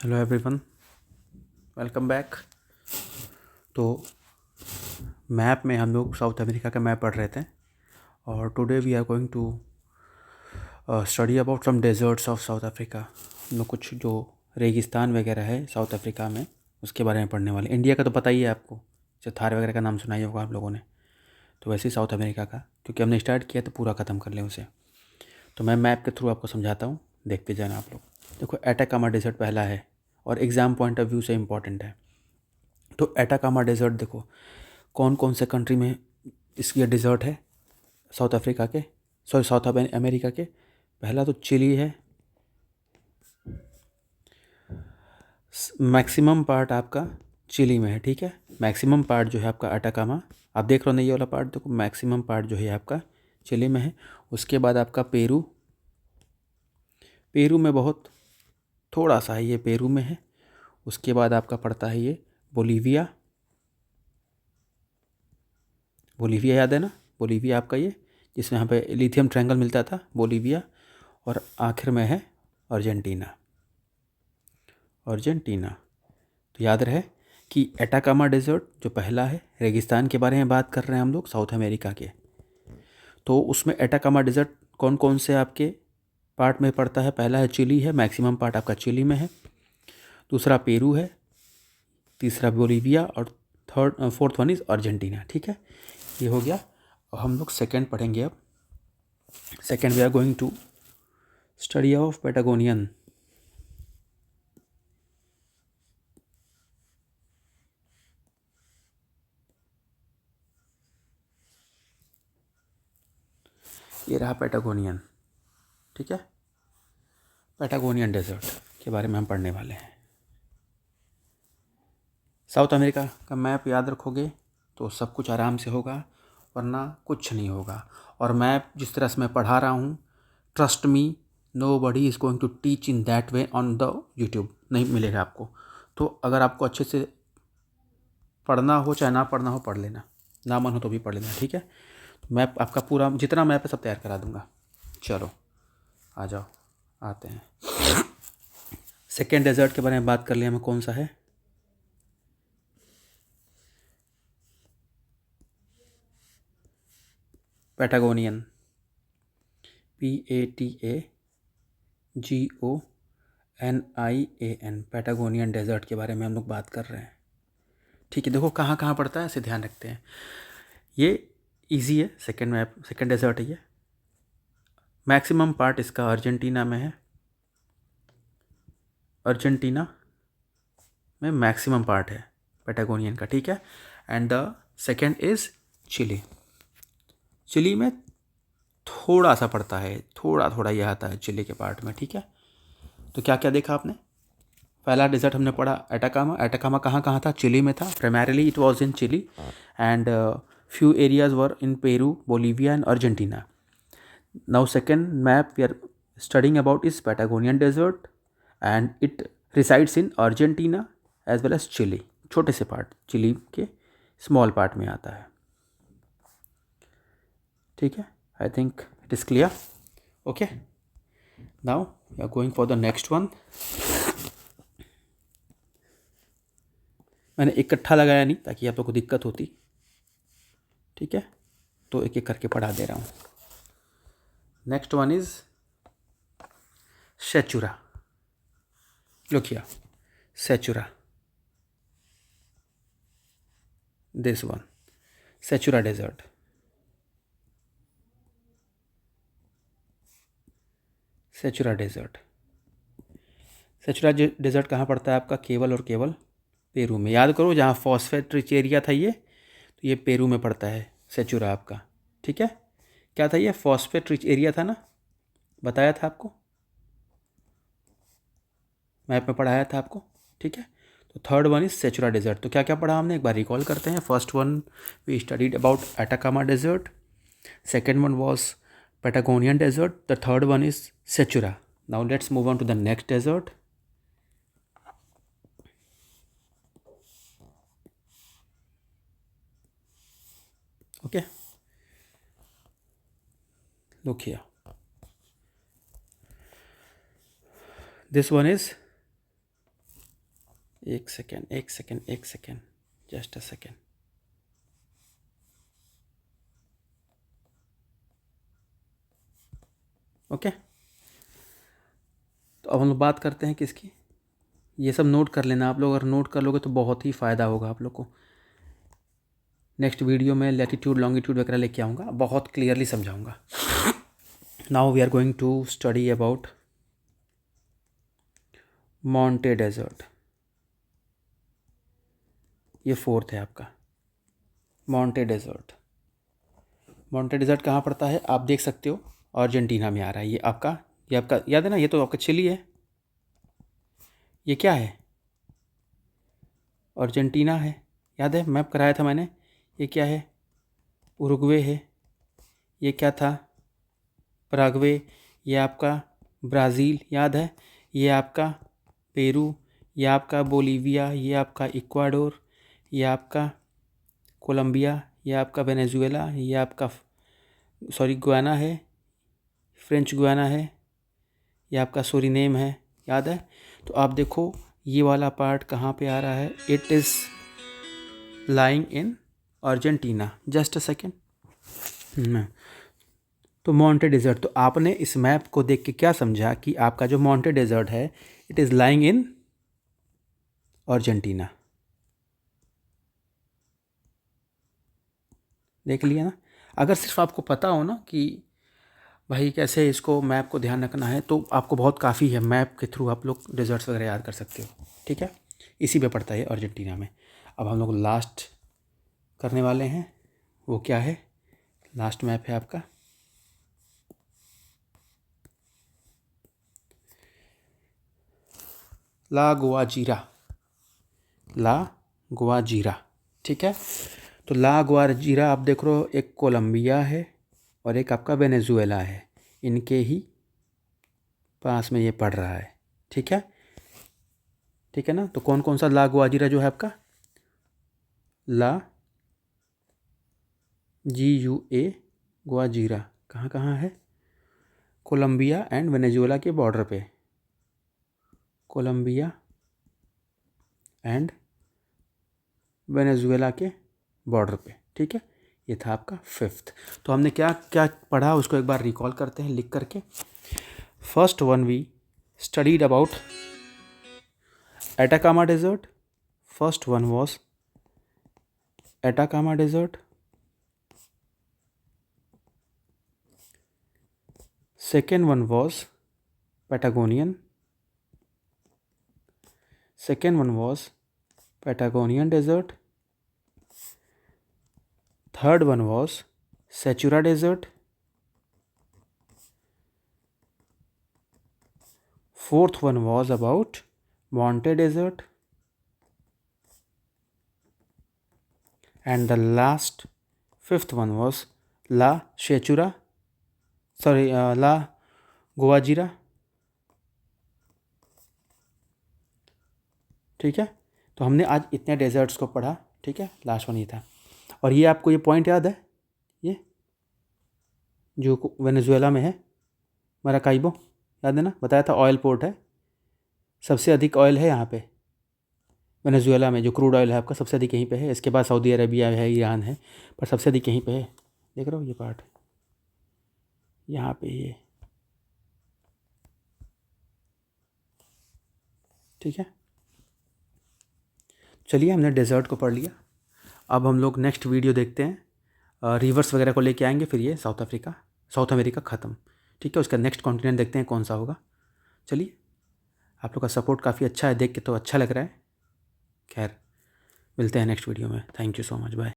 Hello everyone, welcome back. तो map में हम लोग साउथ अमेरिका का मैप पढ़ रहे थे और today we are going to study about some deserts of South Africa. हम लोग कुछ जो रेगिस्तान वगैरह है साउथ अफ्रीका में उसके बारे में पढ़ने वाले। इंडिया का तो पता ही है आपको, जैसे थार वगैरह का नाम सुना ही होगा आप लोगों ने। तो वैसे ही साउथ अमेरिका का, क्योंकि हमने स्टार्ट किया तो पूरा ख़त्म कर लें उसे। तो मैं मैप के थ्रू आपको समझाता हूँ, देखते जाना आप लोग। देखो, एटाकामा डेजर्ट पहला है और एग्ज़ाम पॉइंट ऑफ व्यू से इम्पॉर्टेंट है। तो एटाकामा डेजर्ट देखो कौन कौन से कंट्री में इसकी डिज़र्ट है साउथ अफ्रीका के, सॉरी साउथ अमेरिका के। पहला तो चिली है, मैक्सिमम पार्ट आपका चिली में है, ठीक है। मैक्सिमम पार्ट जो है आपका अटाकामा, आप देख रहे हो ना, ये वाला पार्ट देखो, मैक्सिमम पार्ट जो है आपका चिली में है। उसके बाद आपका पेरू, पेरू में बहुत थोड़ा सा है, ये पेरू में है। उसके बाद आपका पड़ता है ये बोलीविया, बोलीविया याद है ना, बोलीविया आपका ये जिसमें यहाँ पे लिथियम ट्रायंगल मिलता था, बोलीविया। और आखिर में है अर्जेंटीना, अर्जेंटीना। तो याद रहे कि एटाकामा डेजर्ट जो पहला है, रेगिस्तान के बारे में बात कर रहे हैं हम लोग साउथ अमेरिका के। तो उसमें एटाकामा डेजर्ट कौन कौन से आपके पार्ट में पड़ता है? पहला है चिली है, मैक्सिमम पार्ट आपका चिली में है। दूसरा पेरू है, तीसरा बोलीविया और फोर्थ वन इज़ अर्जेंटीना, ठीक है। ये हो गया। और हम लोग सेकेंड पढ़ेंगे अब। Second we are going to study of Patagonian. ये रहा पैटागोनियन, ठीक है। पैटागोनियन डेजर्ट के बारे में हम पढ़ने वाले हैं। साउथ अमेरिका का मैप याद रखोगे तो सब कुछ आराम से होगा, वरना कुछ नहीं होगा। और मैप जिस तरह से मैं पढ़ा रहा हूँ, trust me, nobody is going to teach in that way on the YouTube, नहीं मिलेगा आपको। तो अगर आपको अच्छे से पढ़ना हो चाहे ना पढ़ना हो, पढ़ लेना, ना मन हो तो भी पढ़ लेना, ठीक है। मैप आपका पूरा जितना मैप है सब तैयार करा दूंगा। चलो आ जाओ, आते हैं। सेकेंड डेजर्ट के बारे में बात कर लिया हमें, कौन सा है? पैटागोनियन, PATAGONIAN, पैटागोनियन डेजर्ट के बारे में हम लोग बात कर रहे हैं, ठीक है। देखो कहाँ कहाँ पड़ता है, इसे ध्यान रखते हैं। ये इजी है, सेकेंड मैप, सेकेंड डेजर्ट है ये। मैक्सिमम पार्ट इसका अर्जेंटीना में है, अर्जेंटीना में मैक्सिमम पार्ट है पैटागोनियन का, ठीक है। And the second is Chile, Chile में थोड़ा सा पड़ता है, थोड़ा थोड़ा यह आता है चिली के पार्ट में, ठीक है। तो क्या क्या देखा आपने? पहला डेजर्ट हमने पढ़ा एटाकामा, एटाकामा कहाँ कहाँ था? चिली में था, primarily it was in Chile and few areas were in Peru, Bolivia and Argentina. Now second map we are studying about is Patagonian desert and it resides in Argentina as well as Chile. छोटे से part Chile के small part में आता है, ठीक है। I think it is clear, okay. Now we are going for the next one. मैंने इकट्ठा लगाया नहीं ताकि आप लोग को दिक्कत होती, ठीक है। तो एक एक करके पढ़ा दे रहा हूँ। Next one is Sechura, look here, Sechura, this one, Sechura desert. Sechura desert, Sechura desert कहाँ पड़ता है आपका? केवल और केवल पेरू में। याद करो, जहाँ फॉस्फेट रिच एरिया था ये, तो ये पेरू में पड़ता है सेचुरा आपका, ठीक है। क्या था ये? फॉस्फेट रिच एरिया था ना, बताया था आपको, मैप में पढ़ाया था आपको, ठीक है। तो third one is Sechura desert. तो क्या क्या पढ़ा हमने, एक बार रिकॉल करते हैं। First one we studied about Atacama desert, second one was Patagonian desert, the third one is Sechura. Now let's move on to the next desert. Okay, look here, this one is एक second, just a second. Okay, तो अब हम लोग बात करते हैं किसकी। ये सब नोट कर लेना आप लोग, अगर नोट कर लोगे तो बहुत ही फ़ायदा होगा आप लोग को। नेक्स्ट वीडियो में लैटिट्यूड लॉन्गिट्यूड वगैरह लेके आऊँगा, बहुत क्लियरली समझाऊँगा। Now we are going to study about Monte desert. ये फोर्थ है आपका मॉन्टे डेजर्ट। मॉन्टे डेजर्ट कहाँ पड़ता है आप देख सकते हो, अर्जेंटीना में आ रहा है। ये आपका याद है ना, ये तो आपका चिली है। ये क्या है, अर्जेंटीना है, याद है मैप कराया था मैंने। ये क्या है, उरुग्वे है। ये क्या था, पराग्वे। ये आपका ब्राज़ील, याद है। ये आपका पेरू, ये आपका बोलीविया, ये आपका इक्वाडोर, ये आपका कोलंबिया, ये आपका वेनेजुएला, ये आपका गुयाना है, फ्रेंच गुयाना है, ये आपका सूरीनेम है, याद है। तो आप देखो ये वाला पार्ट कहाँ पे आ रहा है, it is lying in Argentina. Just a second. तो मॉन्टे डेजर्ट, तो आपने इस मैप को देख के क्या समझा कि आपका जो मॉन्टे डेजर्ट है it is lying in Argentina. देख लिया ना। अगर सिर्फ आपको पता हो ना कि भाई कैसे इसको मैप को ध्यान रखना है, तो आपको बहुत काफ़ी है। मैप के थ्रू आप लोग डेजर्ट्स वगैरह याद कर सकते हो, ठीक है। इसी पे पड़ता है अर्जेंटीना में। अब हम लोग लास्ट करने वाले हैं, वो क्या है, लास्ट मैप है आपका ला गुआजीरा, ठीक है। तो ला गुआजीरा आप देख रहे हो, एक कोलंबिया है और एक आपका वेनेजुएला है, इनके ही पास में ये पड़ रहा है, ठीक है। ठीक है ना। तो कौन कौन सा ला गुआजीरा जो है आपका, ला GUA गुआजीरा कहाँ कहाँ है, कोलंबिया एंड वेनेजुएला के बॉर्डर पे, कोलंबिया एंड वेनेजुएला के बॉर्डर पे, ठीक है। ये था आपका फिफ्थ। तो हमने क्या क्या पढ़ा उसको एक बार रिकॉल करते हैं लिख करके। First one we studied about Atacama Desert. First one was Atacama Desert. Second one was Patagonian. Second one was Patagonian Desert. Third one was Sechura Desert. Fourth one was about Monte Desert. And the last fifth one was La गुआजीरा, ठीक है। तो हमने आज इतने desserts को पढ़ा, ठीक है। लास्ट वन ये था। और ये आपको ये पॉइंट याद है, ये जो वेनेजुएला में है मराकाइबो, याद है ना, बताया था ऑयल पोर्ट है, सबसे अधिक ऑयल है यहाँ पे वेनेजुएला में। जो क्रूड ऑयल है आपका सबसे अधिक यहीं पे है। इसके बाद सऊदी अरेबिया है, ईरान है, पर सबसे अधिक यहीं पे है। देख रहे हो ये पार्ट यहाँ पे, ये ठीक है। चलिए हमने डेजर्ट को पढ़ लिया। अब हम लोग नेक्स्ट वीडियो देखते हैं, रिवर्स वगैरह को लेके आएंगे, फिर ये साउथ अमेरिका ख़त्म, ठीक है। उसका नेक्स्ट कॉन्टिनेंट देखते हैं कौन सा होगा। चलिए, आप लोग का सपोर्ट काफ़ी अच्छा है, देख के तो अच्छा लग रहा है। खैर, मिलते हैं नेक्स्ट वीडियो में। Thank you so much, bye.